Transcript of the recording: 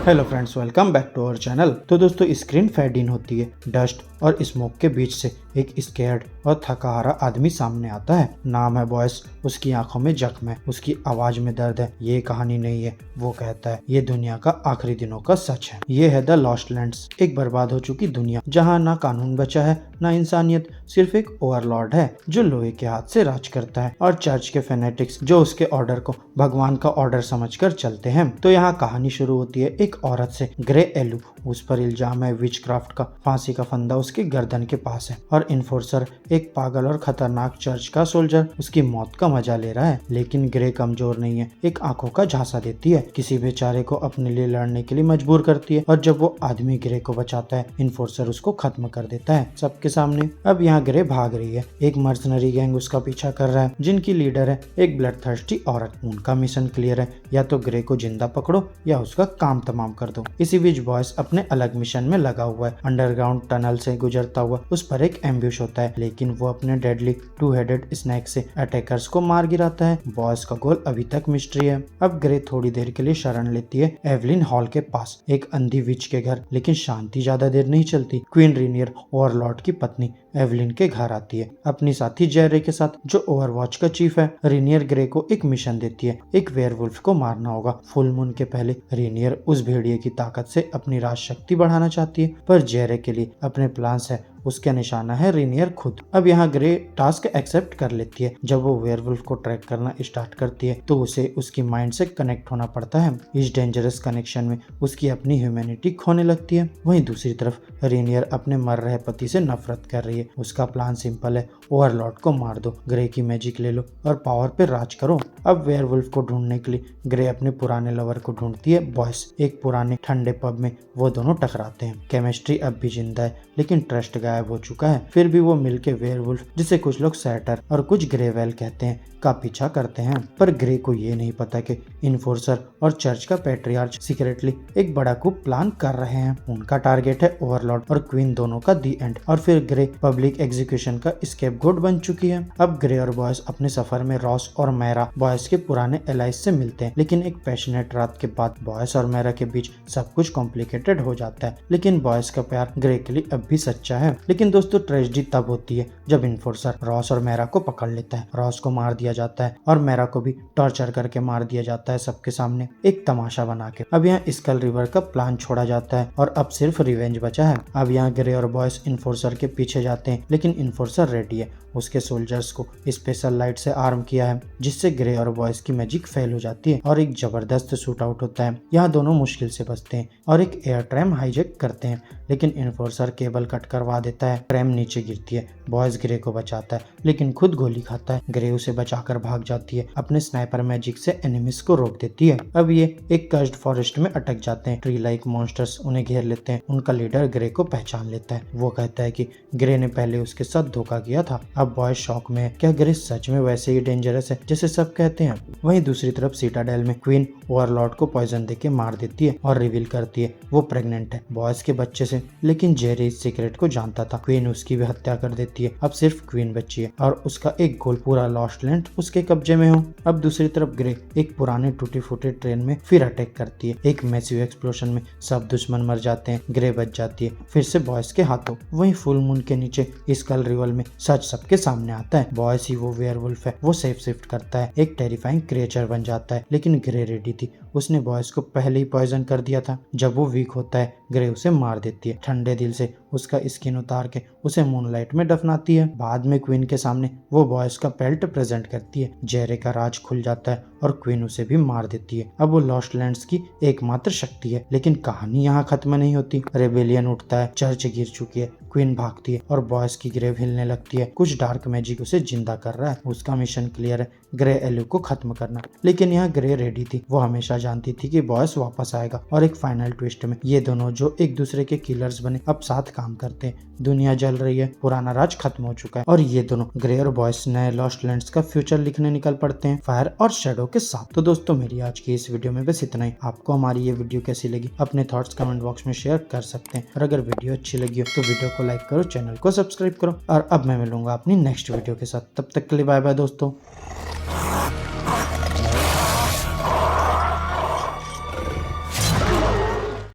Hello friends, welcome back to our channel. तो दोस्तों, screen fade in होती है। डस्ट और स्मोक के बीच से एक स्कैर्ड और थका हारा आदमी सामने आता है। नाम है बॉयस, उसकी आंखों में जख्म है, उसकी आवाज में दर्द है। ये कहानी नहीं है, वो कहता है, ये दुनिया का आखिरी दिनों का सच है। ये है द लॉस्ट लैंड्स, एक बर्बाद हो चुकी दुनिया जहाँ ना कानून बचा है ना इंसानियत। सिर्फ एक ओवरलॉर्ड है जो लोहे के हाथ से राज करता है और चर्च के फेनेटिक्स जो उसके ऑर्डर को भगवान का ऑर्डर समझकर चलते हैं। तो यहाँ कहानी शुरू होती है एक औरत से, ग्रे एलू। उस पर इल्जाम है विचक्राफ्ट का। फांसी का फंदा उसके गर्दन के पास है और इन्फोर्सर, एक पागल और खतरनाक चर्च का सोल्जर, उसकी मौत का मजा ले रहा है। लेकिन ग्रे कमजोर नहीं है, एक आंखों का झांसा देती है, किसी बेचारे को अपने लिए लड़ने के लिए मजबूर करती है। और जब वो आदमी ग्रे को बचाता है, इन्फोर्सर उसको खत्म कर देता है सबके सामने। अब यहाँ ग्रे भाग रही है, एक मर्सनरी गैंग उसका पीछा कर रहा है जिनकी लीडर है एक ब्लड थर्स्टी औरत। उनका मिशन क्लियर है, या तो ग्रे को जिंदा पकड़ो या उसका काम तमाम कर दो। इसी बीच बॉयस अपने अलग मिशन में लगा हुआ है। अंडरग्राउंड टनल से गुजरता हुआ उस पर एक एम्ब्यूश होता है, लेकिन वो अपने डेडली टू हेडेड स्नैक से अटैकर्स को मार गिराता है। बॉयस का गोल अभी तक मिस्ट्री है। अब ग्रे थोड़ी देर के लिए शरण लेती है एवलिन हॉल के पास, एक अंधी विच के घर। लेकिन शांति ज्यादा देर नहीं चलती। क्वीन रेनियर, ओवरलॉर्ड की पत्नी, एवलिन के घर आती है अपनी साथी जेरे के साथ, जो ओवरवॉच का चीफ है। रेनियर ग्रे को एक मिशन देती है, एक वेयरवुल्फ को मारना होगा। फुल मून के पहले रेनियर उस भेड़िए की ताकत से अपनी राज शक्ति बढ़ाना चाहती है, पर जेरे के लिए अपने प्लान्स है, उसका निशाना है रेनियर खुद। अब यहाँ ग्रे टास्क एक्सेप्ट कर लेती है। जब वो वेयरवुल्फ को ट्रैक करना स्टार्ट करती है तो उसे उसकी माइंड से कनेक्ट होना पड़ता है। इस डेंजरस कनेक्शन में उसकी अपनी ह्यूमैनिटी खोने लगती है। वहीं दूसरी तरफ रेनियर अपने मर रहे पति से नफरत कर रही है। उसका प्लान सिंपल है, ओवरलॉर्ड को मार दो, ग्रे की मैजिक ले लो और पावर पे राज करो। अब वेयरवुल्फ को ढूंढने के लिए ग्रे अपने पुराने लवर को ढूंढती है, बॉयस। एक पुराने ठंडे पब में वो दोनों टकराते हैं। केमिस्ट्री अब भी जिंदा है, लेकिन ट्रस्ट गायब हो चुका है। फिर भी वो मिलके वेयरवुल्फ, जिसे कुछ लोग सैटर और कुछ ग्रेवेल कहते हैं, का पीछा करते हैं। पर ग्रे को ये नहीं पता कि इन्फोर्सर और चर्च का पैट्रियार्च सीक्रेटली एक बड़ा coup प्लान कर रहे हैं। उनका टारगेट है ओवरलॉर्ड और क्वीन दोनों का दी एंड। और फिर ग्रे पब्लिक एग्जीक्यूशन का स्केपगोट बन चुकी है। अब ग्रे और बॉयस अपने सफर में रॉस और मैरा, बॉयस के पुराने एलाइज से मिलते हैं। लेकिन एक पैशनेट रात के बाद बॉयस और मैरा के बीच सब कुछ कॉम्प्लिकेटेड हो जाता है। लेकिन बॉयस का प्यार ग्रे के लिए अब भी सच्चा है। लेकिन दोस्तों, ट्रेजेडी तब होती है जब इन्फोर्सर रॉस और मैरा को पकड़ लेता है। रॉस को मार दिया जाता है और मैरा को भी टॉर्चर करके मार दिया जाता है सबके सामने, एक तमाशा बना के। अब यहाँ स्कल रिवर का प्लान छोड़ा जाता है और अब सिर्फ रिवेंज बचा है। अब यहाँ ग्रे और बॉयस इन्फोर्सर के पीछे जाते हैं, लेकिन इन्फोर्सर रेडी है। उसके सोल्जर्स को स्पेशल लाइट से आर्म किया है, जिससे ग्रे और बॉयस की मैजिक फेल हो जाती है और एक जबरदस्त शूट आउट होता है। यहाँ दोनों मुश्किल से बचते हैं और एक एयर ट्रैम हाईजैक करते हैं, लेकिन इन्फोर्सर केबल कट करवा देता है। ट्रैम नीचे गिरती है, बॉयस ग्रे को बचाता है, लेकिन खुद गोली खाता है। ग्रे उसे बचाकर भाग जाती है, अपने स्नाइपर मैजिक से एनिमीज को रोक देती है। अब ये एक कर्स्ड फॉरेस्ट में अटक जाते हैं। ट्री लाइक मॉन्स्टर्स उन्हें घेर लेते हैं। उनका लीडर ग्रे को पहचान लेता है। वो कहता है कि ग्रे ने पहले उसके साथ धोखा किया था। अब बॉयस शॉक में है, क्या ग्रे सच में वैसे ही डेंजरस है जैसे सब कहते हैं? वहीं दूसरी तरफ सीटाडेल में क्वीन ओवरलॉर्ड को पॉइजन देके मार देती है और रिवील करती है वो प्रेग्नेंट है बॉयस के बच्चे से। लेकिन जेरी इस सीक्रेट को जानता था। क्वीन उसकी भी हत्या कर देती है। अब सिर्फ क्वीन बची है और उसका एक गोल, पूरा लॉस्ट लैंड उसके कब्जे में हो। अब दूसरी तरफ ग्रे एक पुराने टूटी फूटे ट्रेन में फिर अटैक करती है। एक मैसिव एक्सप्लोजन में सब दुश्मन मर जाते हैं। ग्रे बच जाती है फिर से बॉयस के हाथों। वहीं फुल मून के नीचे स्कल रिवर में सच सबके सामने आता है। बॉयस ही वो वेयरवुल्फ है। वो सेफ शिफ्ट करता है, एक टेरिफाइंग क्रिएचर बन जाता है। लेकिन ग्रे रेडी थी, उसने बॉयस को पहले ही पॉइजन कर दिया था। जब वो वीक होता है, ग्रे उसे मार देती है। ठंडे दिल से उसका स्किन उतार के उसे मूनलाइट में दफनाती है। बाद में क्वीन के सामने वो बॉयस का पेल्ट प्रेजेंट करती है। जेरे का राज खुल जाता है और क्वीन उसे भी मार देती है। अब वो लॉस्ट लैंड्स की एकमात्र शक्ति है। लेकिन कहानी यहाँ खत्म नहीं होती। रेबेलियन उठता है, चर्च गिर चुकी है, क्वीन भागती है और बॉयस की ग्रेव हिलने लगती है। कुछ डार्क मैजिक उसे जिंदा कर रहा है। उसका मिशन क्लियर है, ग्रे एलू को खत्म करना। लेकिन यहाँ ग्रे रेडी थी। वो हमेशा जानती थी कि बॉयस वापस आएगा। और एक फाइनल ट्विस्ट में ये दोनों, जो एक दूसरे के किलर्स बने, अब साथ काम करते हैं। दुनिया जल रही है, पुराना राज खत्म हो चुका है और ये दोनों, ग्रे और बॉयस, नए लॉस्ट लैंड्स का फ्यूचर लिखने निकल पड़ते हैं, फायर और शेडो के साथ। तो दोस्तों, मेरी आज की इस वीडियो में बस इतना ही। आपको हमारी ये वीडियो कैसी लगी अपने थॉट्स कमेंट बॉक्स में शेयर कर सकते हैं। और अगर वीडियो अच्छी लगी हो तो वीडियो को लाइक करो, चैनल को सब्सक्राइब करो। और अब मैं मिलूंगा अपनी नेक्स्ट वीडियो के साथ। तब तक के लिए बाय बाय दोस्तों।